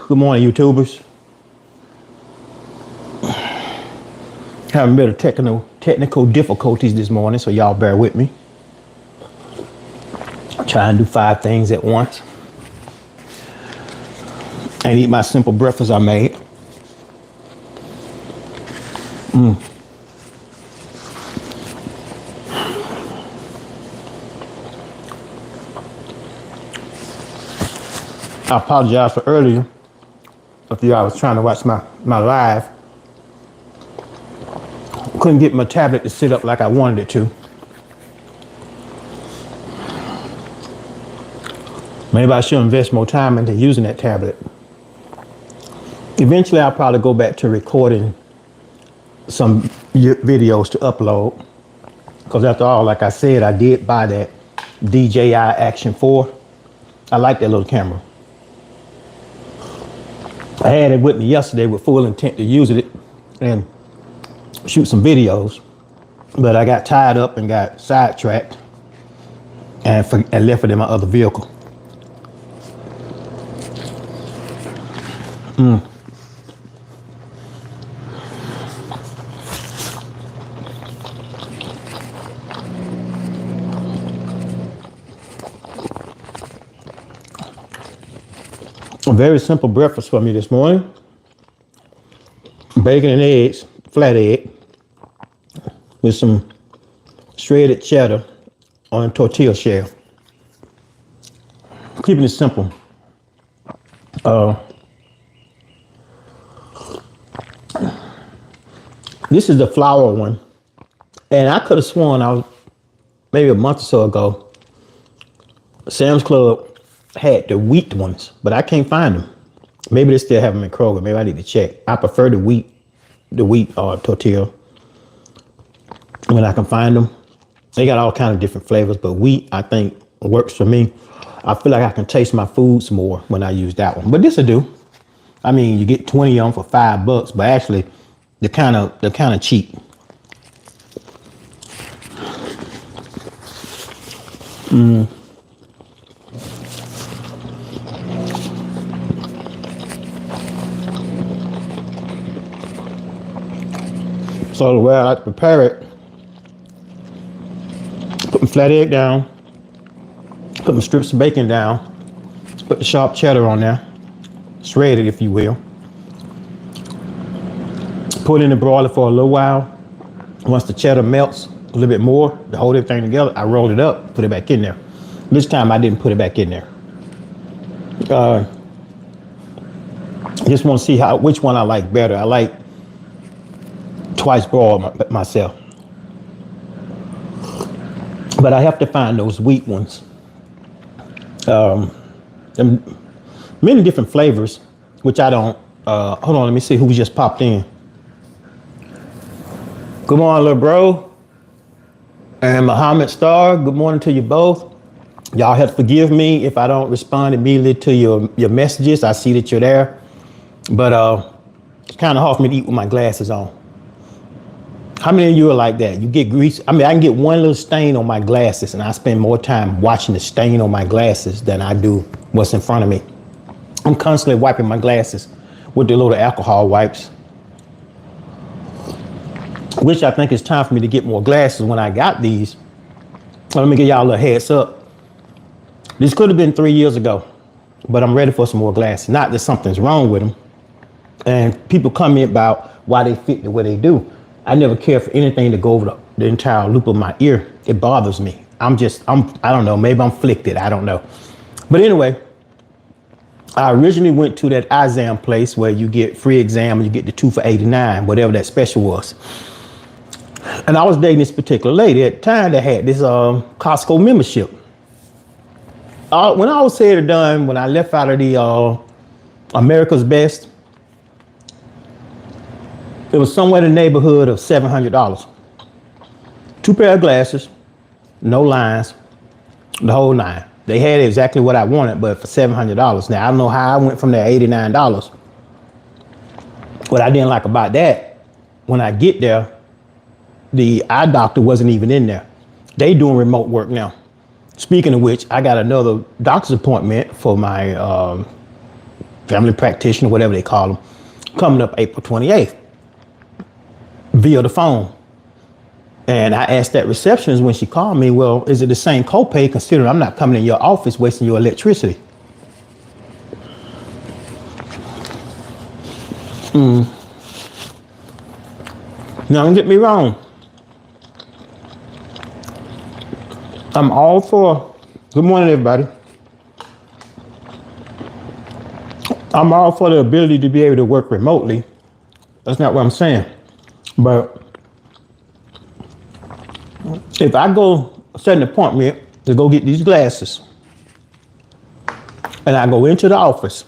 Good morning, YouTubers. Having a bit of technical difficulties this morning, so y'all bear with me. Try and do 5 things at once. And eat my simple breakfast I made. I apologize for earlier. If y'all was trying to watch my live, couldn't get my tablet to sit up like I wanted it to. Maybe I should invest more time into using that tablet. Eventually, I'll probably go back to recording some videos to upload. Because after all, like I said, I did buy that DJI Action 4. I like that little camera. I had it with me yesterday with full intent to use it and shoot some videos, but I got tied up and got sidetracked and left it in my other vehicle. A very simple breakfast for me this morning. Bacon and eggs, flat egg, with some shredded cheddar on a tortilla shell. Keeping it simple. This is the flour one. And I could have sworn I was maybe a month or so ago, Sam's Club had the wheat ones, but I can't find them. Maybe they still have them in Kroger. Maybe I need to check. I prefer the wheat tortilla when I can find them. They got all kinds of different flavors, but wheat I think works for me. I feel like I can taste my foods more when I use that one. But this will do. I mean, you get 20 of them for $5, but actually they're kind of cheap. So the way I like to prepare it, put my flat egg down, put my strips of bacon down, put the sharp cheddar on there, shred it if you will. Put it in the broiler for a little while. Once the cheddar melts a little bit more, to hold everything together, I roll it up, put it back in there. This time I didn't put it back in there. Just want to see which one I like better. I like twice broiled myself. But I have to find those wheat ones. Many different flavors, which I don't. Hold on, let me see who just popped in. Good morning, little bro. And Muhammad Star, good morning to you both. Y'all have to forgive me if I don't respond immediately to your messages. I see that you're there. But it's kind of hard for me to eat with my glasses on. How many of you are like that? You get grease. I mean, I can get one little stain on my glasses and I spend more time watching the stain on my glasses than I do what's in front of me. I'm constantly wiping my glasses with the little alcohol wipes, which I think it's time for me to get more glasses when I got these. Let me give y'all a little heads up. This could have been 3 years ago, but I'm ready for some more glasses. Not that something's wrong with them. And people comment about why they fit the way they do. I never care for anything to go over the entire loop of my ear. It bothers me. I don't know, maybe I'm afflicted, I don't know. But anyway, I originally went to that eye exam place where you get free exam and you get the 2 for $89, whatever that special was. And I was dating this particular lady at the time that had this Costco membership. When I was said or done, when I left out of the America's Best, it was somewhere in the neighborhood of $700. 2 pair of glasses, no lines, the whole 9. They had exactly what I wanted, but for $700. Now, I don't know how I went from that $89. What I didn't like about that, when I get there, the eye doctor wasn't even in there. They doing remote work now. Speaking of which, I got another doctor's appointment for my family practitioner, whatever they call them, coming up April 28th via the phone. And I asked that receptionist when she called me, well, is it the same copay considering I'm not coming in your office wasting your electricity? Now, don't get me wrong. I'm all for, good morning, everybody. I'm all for the ability to be able to work remotely. That's not what I'm saying. But if I go set an appointment to go get these glasses, and I go into the office,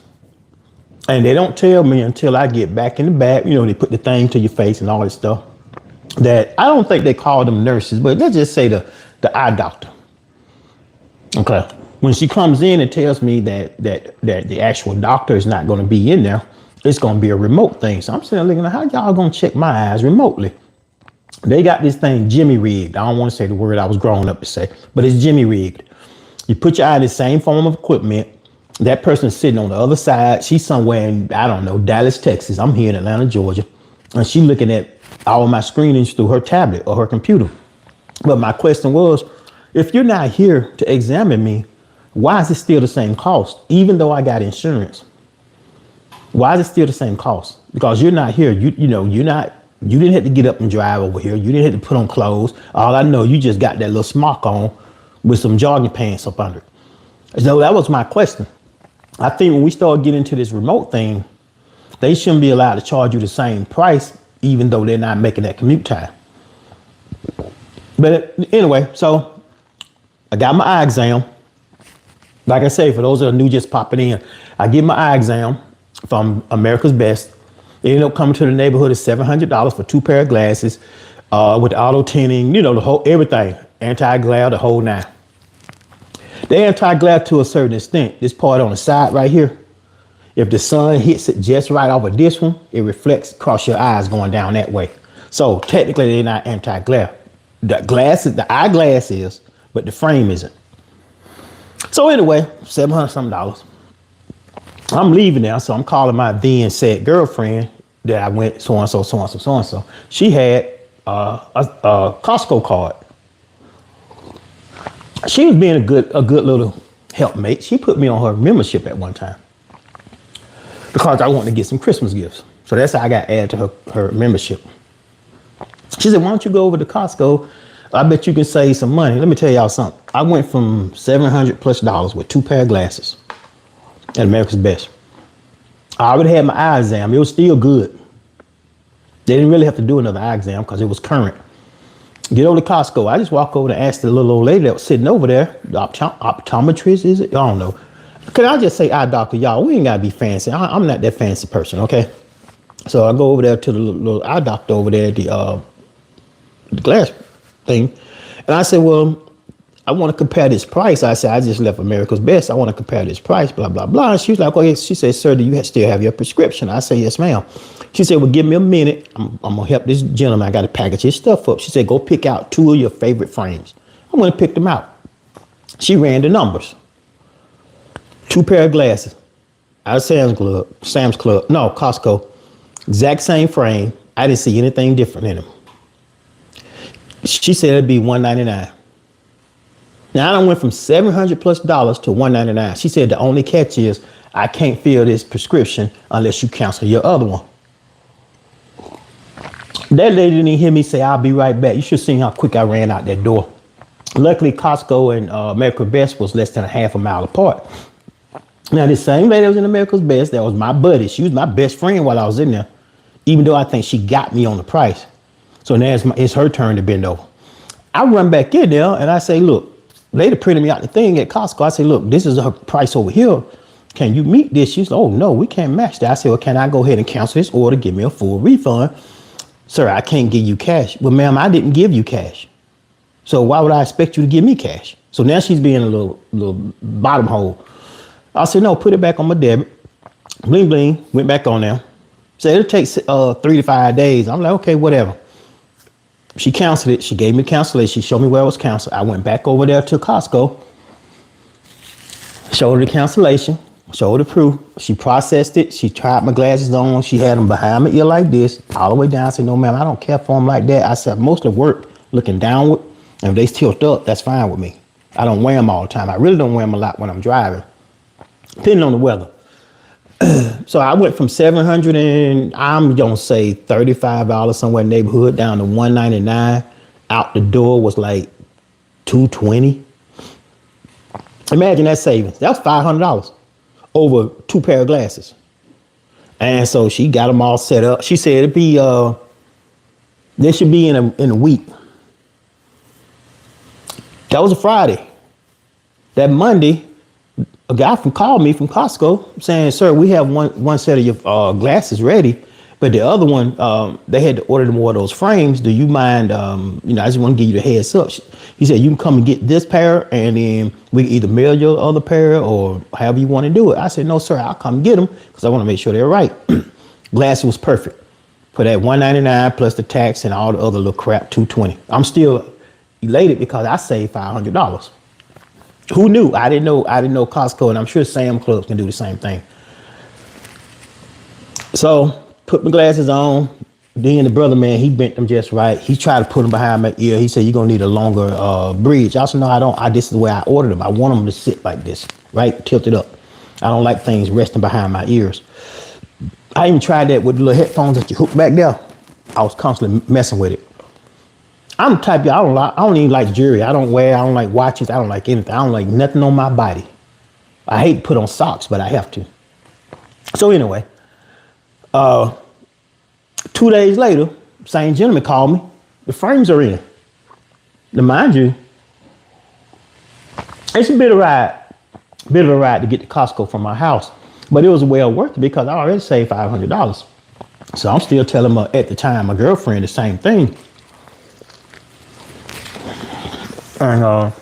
and they don't tell me until I get back in the back, they put the thing to your face and all that stuff, that I don't think they call them nurses, but let's just say the eye doctor. Okay. When she comes in and tells me that the actual doctor is not going to be in there, it's going to be a remote thing. So I'm sitting there looking at how y'all going to check my eyes remotely. They got this thing Jimmy rigged. I don't want to say the word I was growing up to say, but it's Jimmy rigged. You put your eye in the same form of equipment. That person's sitting on the other side. She's somewhere in, I don't know, Dallas, Texas. I'm here in Atlanta, Georgia. And she's looking at all my screenings through her tablet or her computer. But my question was, if you're not here to examine me, why is it still the same cost? Even though I got insurance, why is it still the same cost? Because you're not here. You didn't have to get up and drive over here. You didn't have to put on clothes. All I know, you just got that little smock on with some jogging pants up under it. So that was my question. I think when we start getting into this remote thing, they shouldn't be allowed to charge you the same price, even though they're not making that commute time. But anyway, so I got my eye exam. Like I say, for those that are new just popping in, I get my eye exam from America's Best. They end up coming to the neighborhood of $700 for 2 pair of glasses, with auto tinting, the whole everything, anti-glare, the whole 9. They anti-glare to a certain extent. This part on the side right here, if the sun hits it just right off of this one, it reflects across your eyes going down that way. So technically, they're not anti-glare. The eyeglass is, but the frame isn't. So anyway, $700 something. I'm leaving now, so I'm calling my then said girlfriend that I went so and so. She had a Costco card. She was being a good little helpmate. She put me on her membership at one time because I wanted to get some Christmas gifts. So that's how I got added to her membership. She said, "Why don't you go over to Costco? I bet you can save some money." Let me tell y'all something. I went from $700+ with 2 pair of glasses at America's Best. I already had my eye exam. It was still good. They didn't really have to do another eye exam because it was current. Get over to Costco. I just walk over and ask the little old lady that was sitting over there, the optometrist, is it? I don't know. Can I just say eye doctor, y'all? We ain't got to be fancy. I'm not that fancy person, okay? So I go over there to the little eye doctor over there, the glass thing. And I said, well, I want to compare this price. I said, I just left America's Best. I want to compare this price, blah, blah, blah. And she was like, okay. She said, sir, do you still have your prescription? I said, yes, ma'am. She said, well, give me a minute. I'm going to help this gentleman. I got to package his stuff up. She said, go pick out 2 of your favorite frames. I'm going to pick them out. She ran the numbers. 2 pair of glasses out of Costco. Exact same frame. I didn't see anything different in them. She said it'd be $199. Now I went from $700+ to $199. She said the only catch is I can't fill this prescription unless you cancel your other one. That lady didn't hear me say, I'll be right back. You should have seen how quick I ran out that door. Luckily, Costco and America's Best was less than a half a mile apart. Now, this same lady that was in America's Best, that was my buddy. She was my best friend while I was in there, even though I think she got me on the price. So now it's her turn to bend over. I run back in there and I say, look, lady printed me out the thing at Costco. I say, look, this is her price over here. Can you meet this? She's like, oh, no, we can't match that. I said, well, can I go ahead and cancel this order? Give me a full refund. Sir, I can't give you cash. Well, ma'am, I didn't give you cash. So why would I expect you to give me cash? So now she's being a little bottom hole. I said, no, put it back on my debit. Bling, bling, went back on there. Said it'll take 3 to 5 days. I'm like, okay, whatever. She canceled it. She gave me cancellation. She showed me where it was canceled. I went back over there to Costco, showed her the cancellation. Showed the proof. She processed it. She tried my glasses on. She had them behind my ear like this, all the way down. I said, no, ma'am, I don't care for them like that. I said, mostly work looking downward. And if they tilt up, that's fine with me. I don't wear them all the time. I really don't wear them a lot when I'm driving, depending on the weather. So I went from 700 and I'm going to say $35 somewhere in the neighborhood down to 199. Out the door was like 220. Imagine that savings. That was $500 over 2 pair of glasses. And so she got them all set up. She said it'd be they should be in a week. That was a Friday. That Monday, a guy called me from Costco saying, sir, we have one set of your glasses ready, but the other one, they had to order more of those frames. Do you mind, I just want to give you the heads up. He said, you can come and get this pair and then we can either mail your other pair or however you want to do it. I said, no, sir, I'll come get them because I want to make sure they're right. Glasses was perfect. For that $199 plus the tax and all the other little crap, $220. I'm still elated because I saved $500. Who knew? I didn't know Costco, and I'm sure Sam Clubs can do the same thing. So put my glasses on. Then the brother, man, he bent them just right. He tried to put them behind my ear. He said, you're going to need a longer bridge. I said, no, I don't. This is the way I ordered them. I want them to sit like this, right? Tilted up. I don't like things resting behind my ears. I even tried that with the little headphones that you hook back there. I was constantly messing with it. I'm the type, I don't even like jewelry. I don't like watches. I don't like anything. I don't like nothing on my body. I hate to put on socks, but I have to. So anyway, 2 days later, same gentleman called me. The frames are in. Now, mind you, it's a bit of a ride to get to Costco from my house, but it was well worth it because I already saved $500. So I'm still telling at the time, my girlfriend, the same thing. And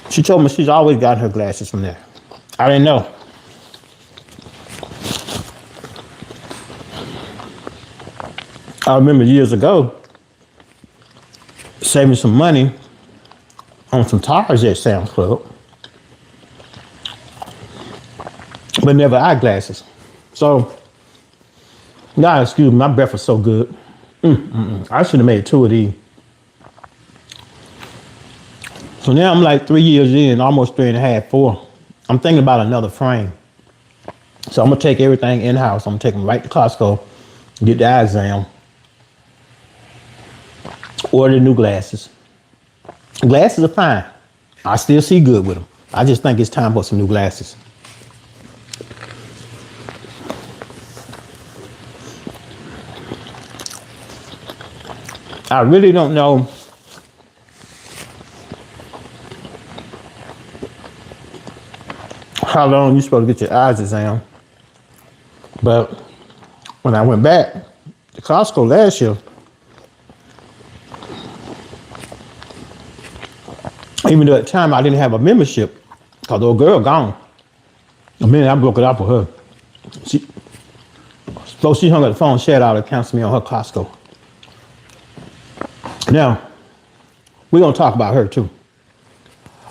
she told me she's always gotten her glasses from there. I didn't know. I remember years ago saving some money on some tires at Sam's Club, but never eyeglasses. So, God, excuse me, my breath was so good. I should have made 2 of these. So now I'm like 3 years in, almost 3.5, 4. I'm thinking about another frame. So I'm gonna take everything in-house. I'm gonna take them right to Costco, get the eye exam, order new glasses. Glasses are fine. I still see good with them. I just think it's time for some new glasses. I really don't know how long you're supposed to get your eyes exam, but when I went back to Costco last year, even though at the time I didn't have a membership, because the old girl gone. The minute I broke it up with her, she hung up the phone, she had all the accounts to me on her Costco. Now, we're going to talk about her too.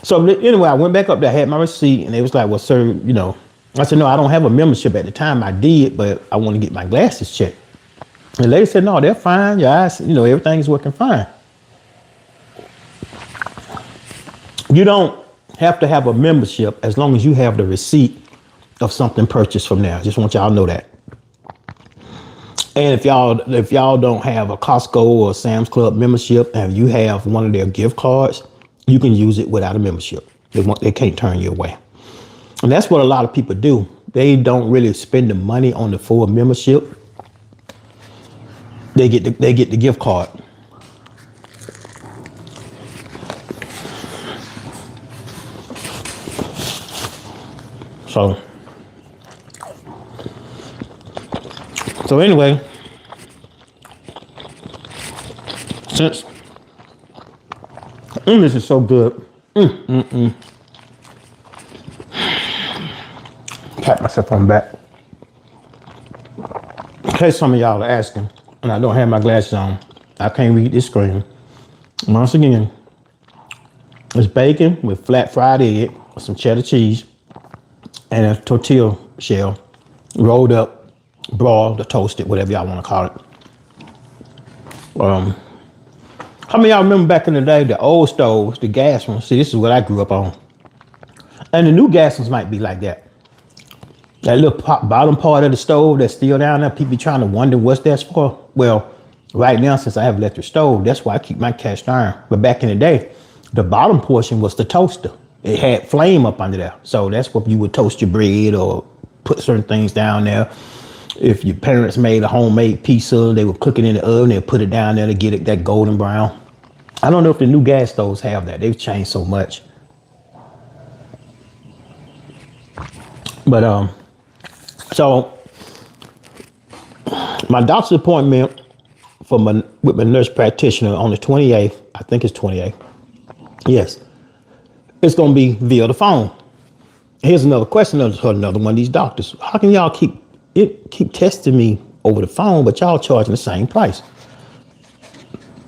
So anyway, I went back up there, I had my receipt, and they was like, well, sir, I said, no, I don't have a membership at the time. I did, but I want to get my glasses checked. And the lady said, no, they're fine. Your eyes, everything is working fine. You don't have to have a membership as long as you have the receipt of something purchased from there. I just want y'all to know that. And if y'all don't have a Costco or Sam's Club membership and you have one of their gift cards, you can use it without a membership. They can't turn you away. And that's what a lot of people do. They don't really spend the money on the full membership. They get the gift card. So anyway, since this is so good, pat myself on the back. In case some of y'all are asking, and I don't have my glasses on, I can't read this screen. Once again, it's bacon with flat fried egg, some cheddar cheese, and a tortilla shell, rolled up, broiled or toasted, whatever y'all want to call it. How many of y'all remember back in the day, the old stoves, the gas ones? See, this is what I grew up on. And the new gas ones might be like that. That little bottom part of the stove that's still down there, people be trying to wonder what's that for. Well, right now, since I have electric stove, that's why I keep my cast iron. But back in the day, the bottom portion was the toaster. It had flame up under there. So that's what you would toast your bread or put certain things down there. If your parents made a homemade pizza, they would cook it in the oven and put it down there to get it that golden brown. I don't know if the new gas stoves have that. They've changed so much. But so my doctor's appointment with my nurse practitioner on the 28th, I think it's 28th. Yes, it's gonna be via the phone. Here's another question of another one of these doctors. How can y'all keep testing me over the phone, but y'all charging the same price?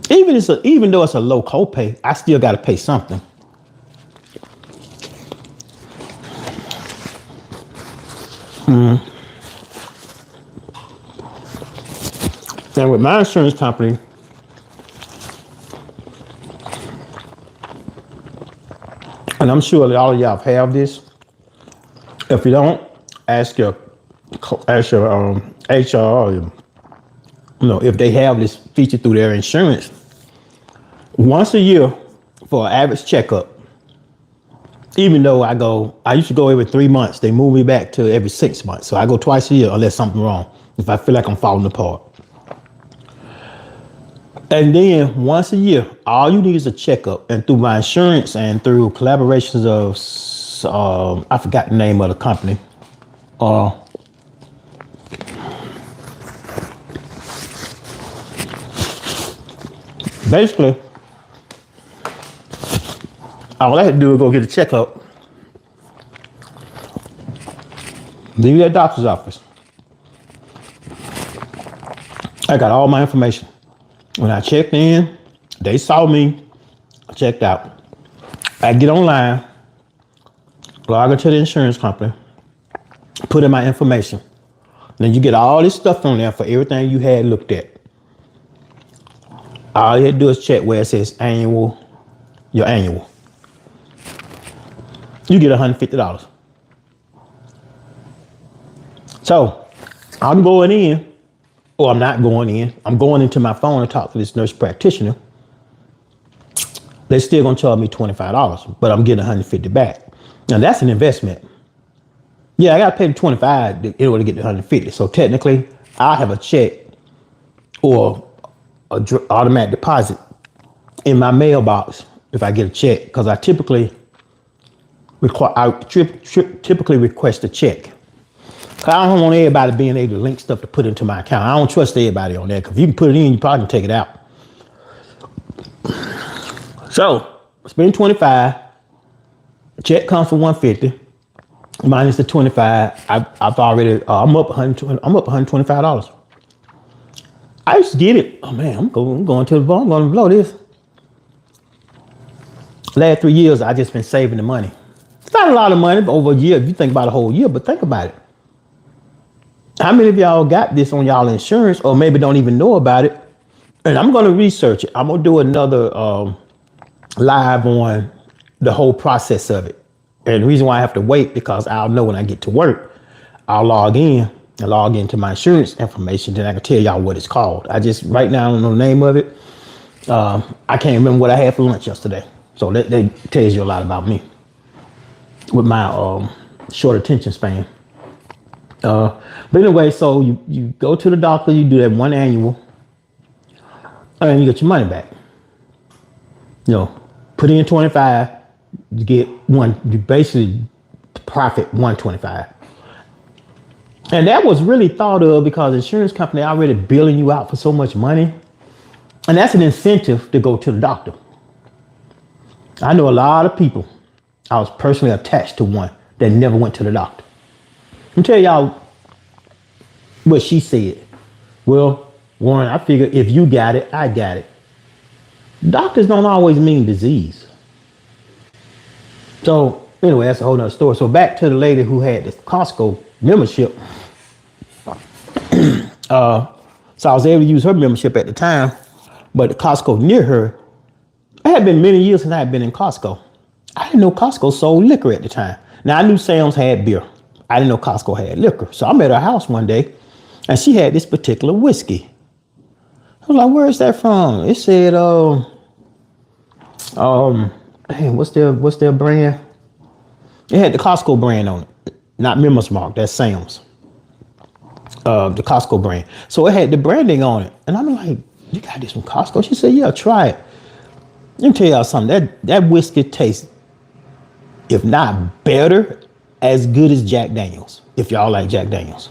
Even though it's a low copay, I still got to pay something. And with my insurance company, and I'm sure that all of y'all have this. If you don't, ask your HR, or, if they have this feature through their insurance. Once a year for an average checkup. Even though I used to go every 3 months. They move me back to every 6 months. So I go twice a year unless something's wrong. If I feel like I'm falling apart. And then once a year, all you need is a checkup. And through my insurance and through collaborations of, I forgot the name of the company. Basically, all I had to do was go get a checkup. Leave that doctor's office. I got all my information. When I checked in, they saw me, I checked out. I get online, log into the insurance company, put in my information. Then you get all this stuff on there for everything you had looked at. All you had to do is check where it says your annual. You get $150. So I'm going in, or I'm not going in. I'm going into my phone and talk to this nurse practitioner. They're still gonna charge me $25, but I'm getting $150 back. Now that's an investment. Yeah, I gotta pay the $25 in order to get the $150. So technically, I have a check or an automatic deposit in my mailbox if I get a check, because I typically request a check. I don't want everybody being able to link stuff to put into my account. I don't trust everybody on that, because if you can put it in, you probably can take it out. So spend $25. Check comes for $150 minus the $25. I've already I'm up $125. I used to get it. Oh man, I'm going to the bar. I'm going to blow this. Last 3 years, I just been saving the money. It's not a lot of money, but over a year, if you think about a whole year, but think about it. How many of y'all got this on y'all insurance, or maybe don't even know about it? And I'm going to research it. I'm going to do another live on the whole process of it. And the reason why I have to wait, because I'll know when I get to work, I'll log into my insurance information, then I can tell y'all what it's called. Right now, I don't know the name of it. I can't remember what I had for lunch yesterday. So that tells you a lot about me with my short attention span. But anyway, so you go to the doctor, you do that one annual, and you get your money back. Put in 25, you get one, you basically profit 125. And that was really thought of because the insurance company already billing you out for so much money. And that's an incentive to go to the doctor. I know a lot of people, I was personally attached to one that never went to the doctor. Let me tell y'all what she said. Well, Warren, I figure if you got it, I got it. Doctors don't always mean disease. So Anyway, that's a whole nother story. So back to the lady who had the Costco membership. So I was able to use her membership at the time, but the Costco near her, it had been many years since I had been in Costco. I didn't know Costco sold liquor at the time. Now I knew Sam's had beer. I didn't know Costco had liquor. So I'm at her house one day and she had this particular whiskey. I was like, where is that from? It said, hey, what's their brand? It had the Costco brand on it, not Members Mark, that's Sam's. The Costco brand. So it had the branding on it. And I'm like, you got this from Costco? She said, yeah, try it. Let me tell y'all something. That whiskey tastes, if not better, as good as Jack Daniels, if y'all like Jack Daniels.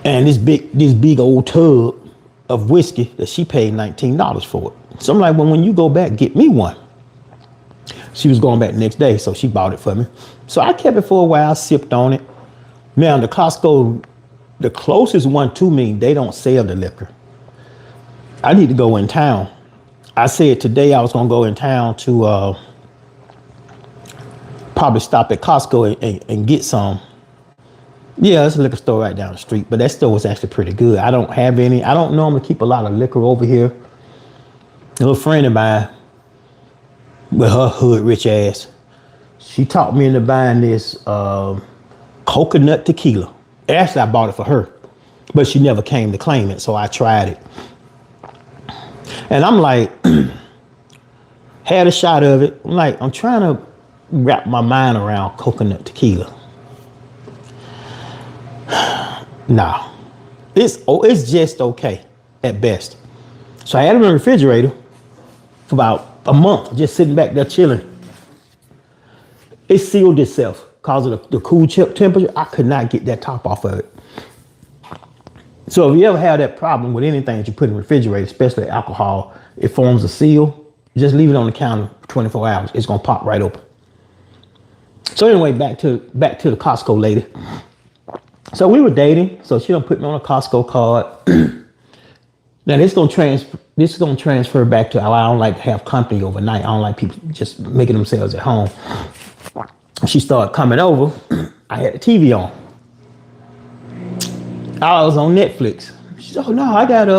And this big old tub of whiskey that she paid $19 for it. So I'm like, well, when you go back, get me one. She was going back the next day, so she bought it for me. So I kept it for a while, sipped on it. Now, the Costco, the closest one to me, they don't sell the liquor. I need to go in town. I said today I was going to go in town to probably stop at Costco and get some. Yeah, there's a liquor store right down the street, but that store was actually pretty good. I don't normally keep a lot of liquor over here. A little friend of mine, with her hood rich ass, she talked me into buying this coconut tequila. Actually, I bought it for her, but she never came to claim it, so I tried it. And I'm like, had a shot of it. I'm trying to wrap my mind around coconut tequila. Nah, it's just okay at best. So I had it in the refrigerator for about a month, just sitting back there chilling. It sealed itself because of the cool temperature. I could not get that top off of it. So if you ever have that problem with anything that you put in the refrigerator, especially alcohol, it forms a seal. Just leave it on the counter for 24 hours. It's gonna pop right open. So anyway, back to the Costco lady. So we were dating. So she done put me on a Costco card. Now this is gonna transfer back to how I don't like to have company overnight. I don't like people just making themselves at home. She started coming over. I had the TV on. I was on Netflix. She said, oh no, I got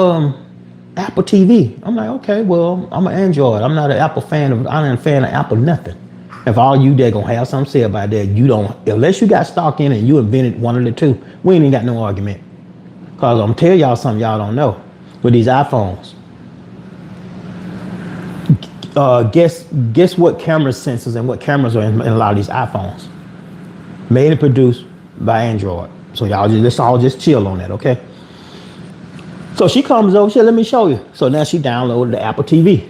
Apple TV. I'm like, okay, well, I'm an Android. I'm not an Apple fan of, I'm not a fan of Apple nothing. If all you there gonna have something to say about that, you don't, unless you got stock in it and you invented one of the two, we ain't even got no argument. Cause I'm telling y'all something y'all don't know. With these iPhones, guess what camera sensors and what cameras are in a lot of these iPhones? Made and produced by Android. So let's all just chill on that, okay? So she comes over, she said, let me show you. So now she downloaded the Apple TV.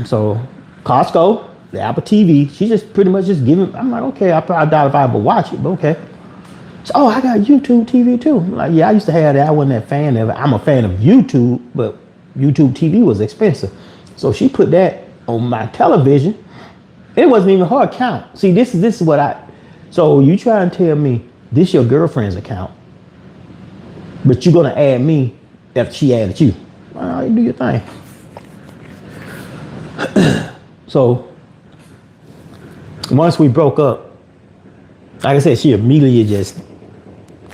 So Costco, the Apple TV, she just pretty much just giving, I'm like, okay, I doubt if I ever watch it, but okay. So, oh, I got YouTube TV too. I'm like, yeah, I used to have that. I wasn't that fan of it. I'm a fan of YouTube, but YouTube TV was expensive. So she put that on my television. It wasn't even her account. See, this is what so you try and tell me this your girlfriend's account, but you're gonna add me after she added you. Well, you do your thing. So once we broke up, like I said, she immediately just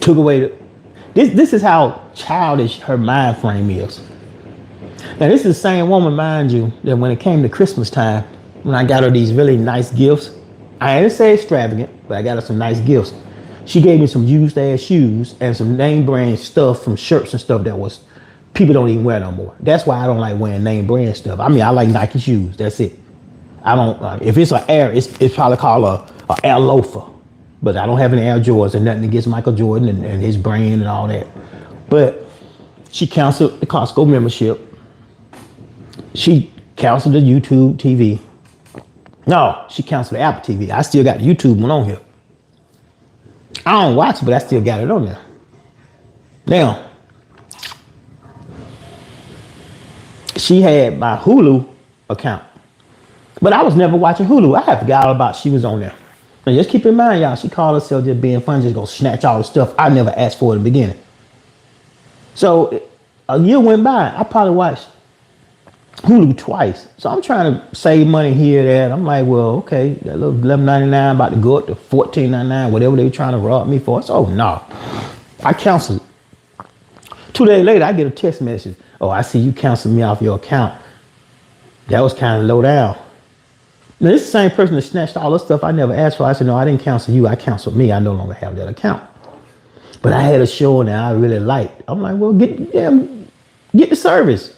took away this is how childish her mind frame is. Now this is the same woman, mind you, that when it came to Christmas time, when I got her these really nice gifts, I didn't say extravagant, but I got her some nice gifts. She gave me some used ass shoes and some name brand stuff from shirts and stuff that was, people don't even wear no more. That's why I don't like wearing name brand stuff. I mean, I like Nike shoes, that's it. I don't, if it's an Air, it's probably called a Air loafer. But I don't have any Air Jordans and nothing against Michael Jordan and his brand and all that. But she canceled the Costco membership. She canceled the YouTube TV. No, she canceled the Apple TV. I still got the YouTube one on here. I don't watch it, but I still got it on there. Now, she had my Hulu account, but I was never watching Hulu. I forgot all about she was on there. And just keep in mind, y'all, she called herself just being fun, just gonna snatch all the stuff I never asked for in the beginning. So a year went by, I probably watched Hulu twice. So I'm trying to save money here, there. And I'm like, well, okay, that little $11.99 about to go up to $14.99, whatever they were trying to rob me for. So no, I canceled it. 2 days later, I get a text message. Oh, I see you canceled me off your account. That was kind of low down. Now, this is the same person that snatched all the stuff I never asked for. I said, no, I didn't cancel you. I canceled me. I no longer have that account. But I had a show that I really liked. I'm like, well, get the service.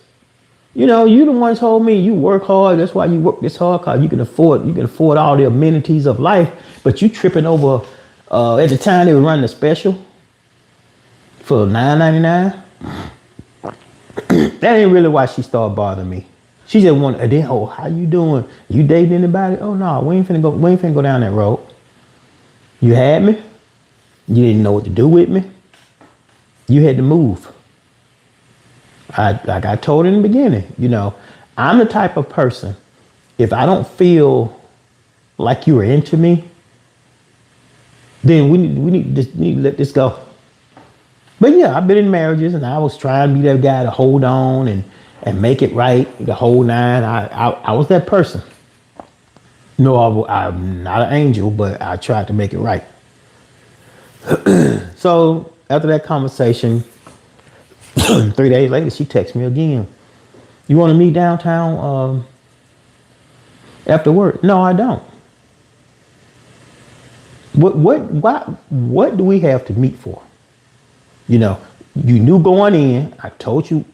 You know, you the one told me you work hard. That's why you work this hard, because you can afford all the amenities of life. But you tripping over. At the time, they were running a special for $9.99. That ain't really why she started bothering me. She just wanted, and then, oh, how you doing? You dating anybody? Oh no, we ain't finna go down that road. You had me. You didn't know what to do with me. You had to move. Like I told in the beginning, you know, I'm the type of person, if I don't feel like you are into me, then we need to let this go. But yeah, I've been in marriages and I was trying to be that guy to hold on and make it right, the whole nine. I was that person. No, I'm not an angel, but I tried to make it right. So after that conversation, 3 days later, she texts me again. You want to meet downtown after work? No, I don't. What do we have to meet for? You know, you knew going in. I told you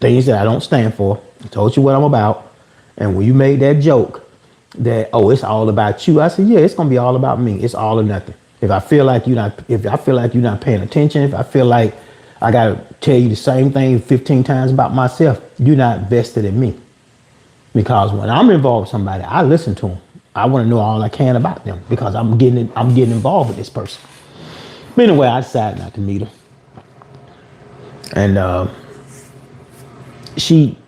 things that I don't stand for. I told you what I'm about. And when you made that joke that, oh, it's all about you, I said, yeah, it's gonna be all about me. It's all or nothing. If I feel like you're not paying attention, if I feel like I gotta tell you the same thing 15 times about myself, you're not vested in me. Because when I'm involved with somebody, I listen to them. I want to know all I can about them because I'm getting involved with this person. But anyway, I decided not to meet her. And she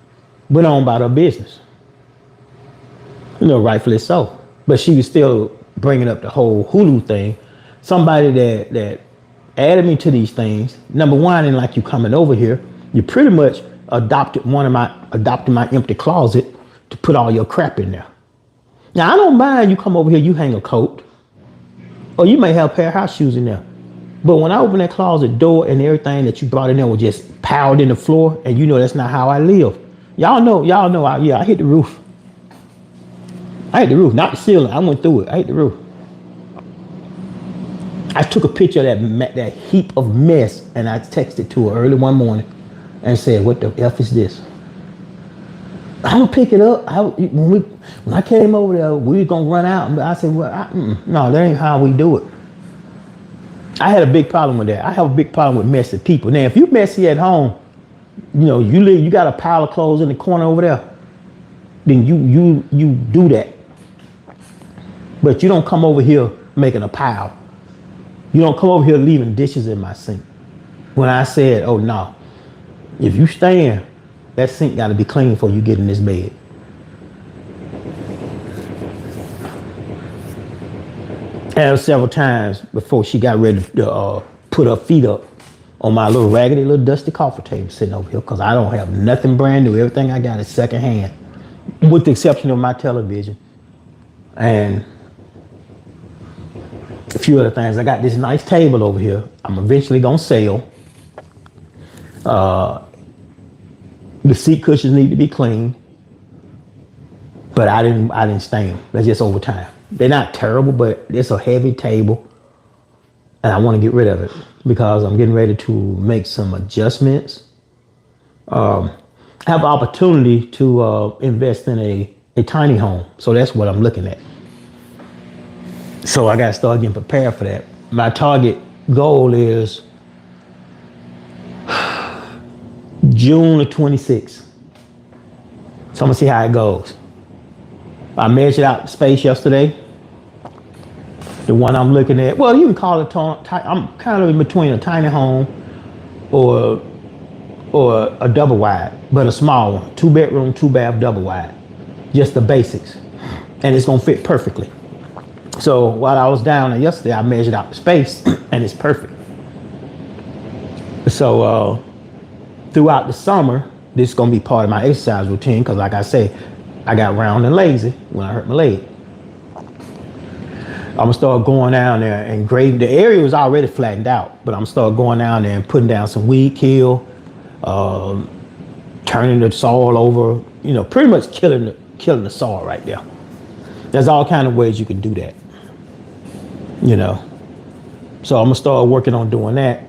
went on about her business. You know, rightfully so. But she was still bringing up the whole Hulu thing. Somebody that added me to these things. Number one, and like you coming over here, you pretty much adopted my empty closet to put all your crap in there. Now I don't mind you come over here, you hang a coat, or you may have a pair of house shoes in there. But when I open that closet door and everything that you brought in there was just piled in the floor, and you know that's not how I live. Y'all know. I hit the roof. I hit the roof, not the ceiling. I went through it. I hit the roof. I took a picture of that heap of mess, and I texted to her early one morning and said, "What the F is this?" I'm gonna pick it up. When I came over there, we were gonna run out. But I said, "Well, no, that ain't how we do it." I had a big problem with that. I have a big problem with messy people. Now, if you messy at home, you know, you got a pile of clothes in the corner over there, then you do that. But you don't come over here making a pile. You don't come over here leaving dishes in my sink. When I said, oh no, if you staying, that sink got to be clean before you get in this bed. And several times before she got ready to put her feet up on my little raggedy little dusty coffee table sitting over here, because I don't have nothing brand new. Everything I got is secondhand, with the exception of my television and a few other things. I got this nice table over here. I'm eventually gonna sell. The seat cushions need to be clean, but I didn't stain them. That's just over time. They're not terrible, but it's a heavy table, and I want to get rid of it because I'm getting ready to make some adjustments. I have opportunity to invest in a tiny home, so that's what I'm looking at. So I got to start getting prepared for that. My target goal is June of 26. So I'm gonna see how it goes. I measured out the space yesterday. The one I'm looking at, well, you can call it, I'm kind of in between a tiny home or a double wide, but a small one, 2-bedroom, 2-bath, double wide, just the basics. And it's gonna fit perfectly. So while I was down there yesterday, I measured out the space and it's perfect. So throughout the summer, this is gonna be part of my exercise routine because, like I say, I got round and lazy when I hurt my leg. I'm gonna start going down there and grade. The area was already flattened out, but I'm gonna start going down there and putting down some weed kill, turning the soil over. You know, pretty much killing the soil right there. There's all kind of ways you can do that. You know, so I'm gonna start working on doing that,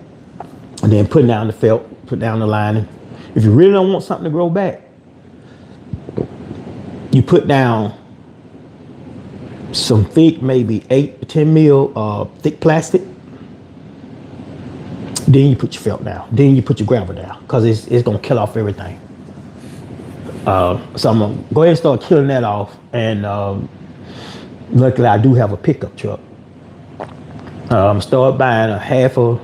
and then putting down the felt, put down the lining. If you really don't want something to grow back, you put down some thick, maybe 8 to 10 mil thick plastic. Then you put your felt down. Then you put your gravel down because it's gonna kill off everything. So I'm gonna go ahead and start killing that off. And luckily, I do have a pickup truck. Start buying a half a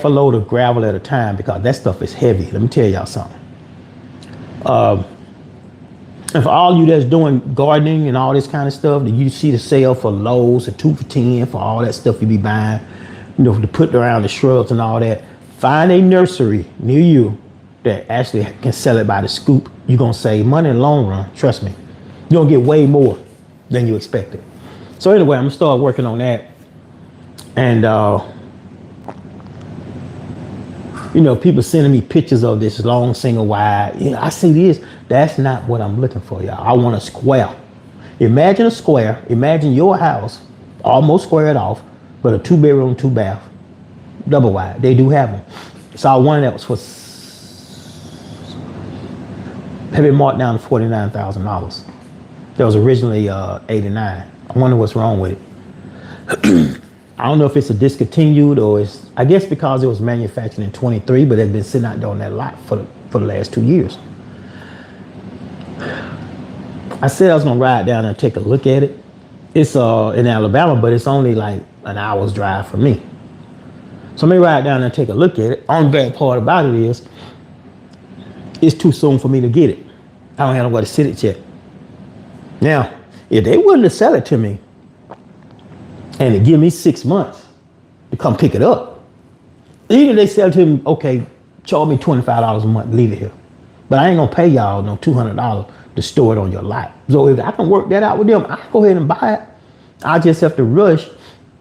load of gravel at a time because that stuff is heavy. Let me tell y'all something. And for all you that's doing gardening and all this kind of stuff, that you see the sale for Lowe's and 2 for $10 for all that stuff you be buying, you know, to put around the shrubs and all that. Find a nursery near you that actually can sell it by the scoop. You're gonna save money in the long run. Trust me. You're gonna get way more than you expected. So anyway, I'm gonna start working on that. And you know, people sending me pictures of this long single wide. You know, I see this. That's not what I'm looking for, y'all. I want a square. Imagine a square. Imagine your house almost squared off, but a 2-bedroom, 2-bath, double wide. They do have them. So I wanted that was for have been marked down to $49,000. That was originally $89,000. I wonder what's wrong with it. I don't know if it's a discontinued or it's, I guess because it was manufactured in 23, but it's been sitting out there on that lot for the last 2 years. I said I was gonna ride down there and take a look at it. It's in Alabama, but it's only like an hour's drive from me. So let me ride down there and take a look at it. Only bad part about it is it's too soon for me to get it. I don't have nowhere to sit it yet. Now, if they willing to sell it to me and to give me 6 months to come pick it up, even if they sell it to me, okay, charge me $25 a month, leave it here. But I ain't gonna pay y'all no $200 to store it on your lot. So if I can work that out with them, I'll go ahead and buy it. I just have to rush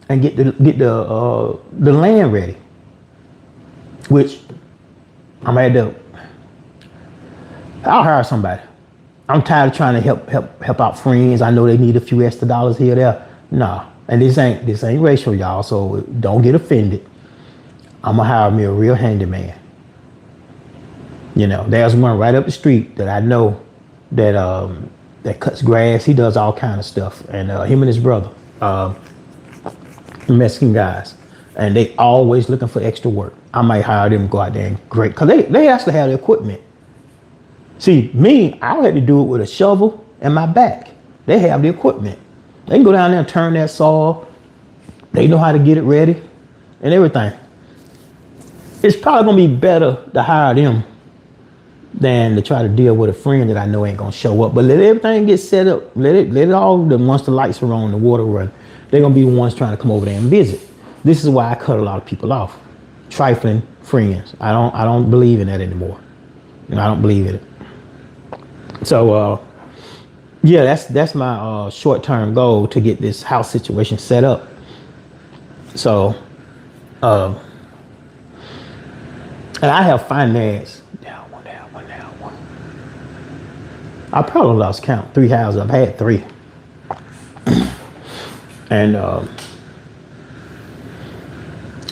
and get the land ready, which I'm at I'll hire somebody. I'm tired of trying to help out friends. I know they need a few extra dollars here or there. Nah, and this ain't racial, y'all. So don't get offended. I'm gonna hire me a real handyman. You know, there's one right up the street that I know that cuts grass. He does all kind of stuff, and him and his brother, Mexican guys, and they always looking for extra work. I might hire them to go out there and grade, cause they actually have the equipment. See, me, I had to do it with a shovel and my back. They have the equipment. They can go down there and turn that saw. They know how to get it ready and everything. It's probably gonna be better to hire them than to try to deal with a friend that I know ain't gonna show up. But let everything get set up. Let it all, once the lights are on, the water run, they're gonna be the ones trying to come over there and visit. This is why I cut a lot of people off. Trifling friends. I don't believe in that anymore. I don't believe in it. So yeah, that's my short-term goal, to get this house situation set up. So and I have financed one. I probably lost count. 3 houses. I've had 3. And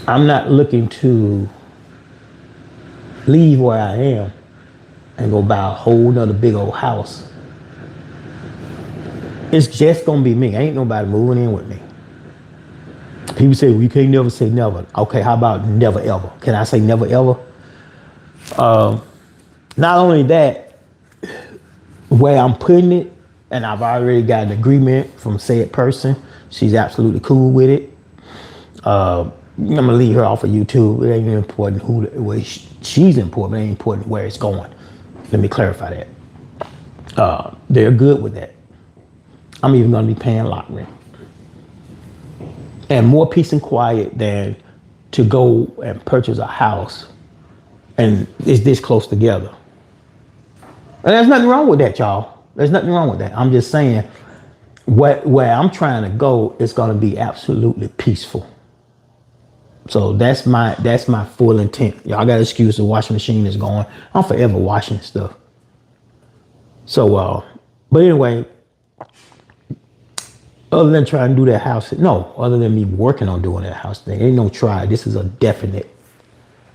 I'm not looking to leave where I am and go buy a whole nother big old house. It's just gonna be me. Ain't nobody moving in with me. People say, well, you can't never say never. Okay, how about never ever? Can I say never ever? Not only that, where I'm putting it, and I've already got an agreement from said person. She's absolutely cool with it. I'm gonna leave her off of YouTube. It ain't important where she's important, but it ain't important where it's going. Let me clarify that. They're good with that. I'm even gonna be paying lot rent. And more peace and quiet than to go and purchase a house and it's this close together. And there's nothing wrong with that, y'all. There's nothing wrong with that. I'm just saying, where I'm trying to go is going to be absolutely peaceful. So that's my full intent. Y'all got to excuse the washing machine is going. I'm forever washing stuff. So, but anyway, other than trying to do that house, no, other than me working on doing that house thing, ain't no try. This is a definite.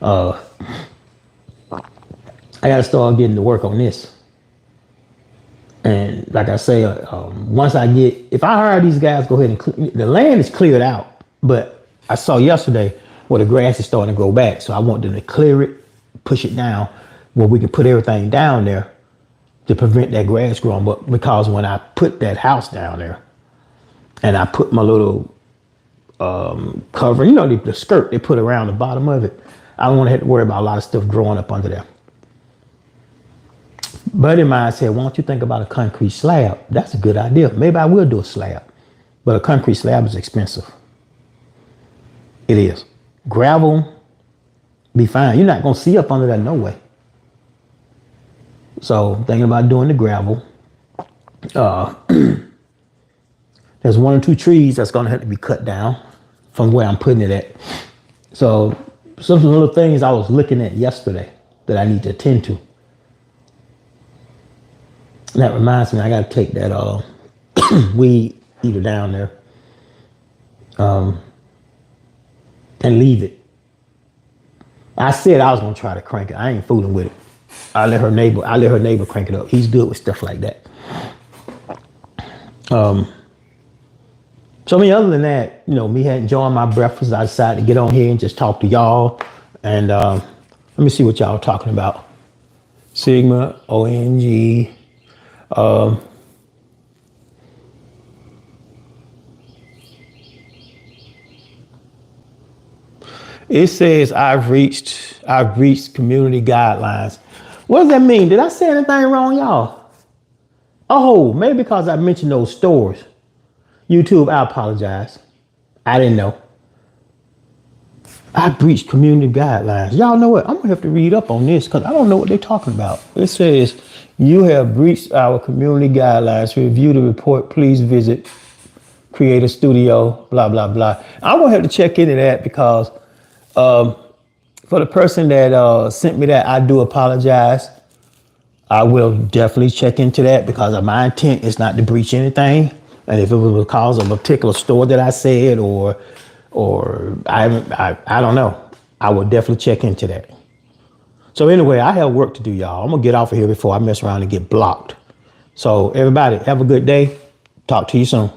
I got to start getting to work on this. And like I say, once if I hire these guys, go ahead and the land is cleared out. But I saw yesterday where the grass is starting to grow back. So I want them to clear it, push it down, where we can put everything down there to prevent that grass growing. But because when I put that house down there and I put my little cover, the skirt they put around the bottom of it, I don't want to have to worry about a lot of stuff growing up under there. Buddy of mine said, why don't you think about a concrete slab? That's a good idea. Maybe I will do a slab. But a concrete slab is expensive. It is. Gravel, be fine. You're not going to see up under that no way. So thinking about doing the gravel. There's 1 or 2 trees that's going to have to be cut down from where I'm putting it at. So some little things I was looking at yesterday that I need to attend to. And that reminds me, I got to take that weed eater down there and leave it. I said I was going to try to crank it. I ain't fooling with it. I let her neighbor crank it up. He's good with stuff like that. So other than that, me enjoying my breakfast, I decided to get on here and just talk to y'all. And let me see what y'all are talking about. Sigma, ONG. It says I've reached community guidelines. What does that mean? Did I say anything wrong, y'all? Oh, maybe because I mentioned those stores. YouTube, I apologize. I didn't know. I breached community guidelines. Y'all know what? I'm gonna have to read up on this because I don't know what they're talking about. It says you have breached our community guidelines. To review the report, please visit Creator Studio, blah, blah, blah. I'm gonna have to check into that because for the person that sent me that, I do apologize. I will definitely check into that because my intent is not to breach anything. And if it was because of a particular store that I said or I don't know, I will definitely check into that. So anyway, I have work to do, y'all. I'm gonna get off of here before I mess around and get blocked. So everybody, have a good day. Talk to you soon.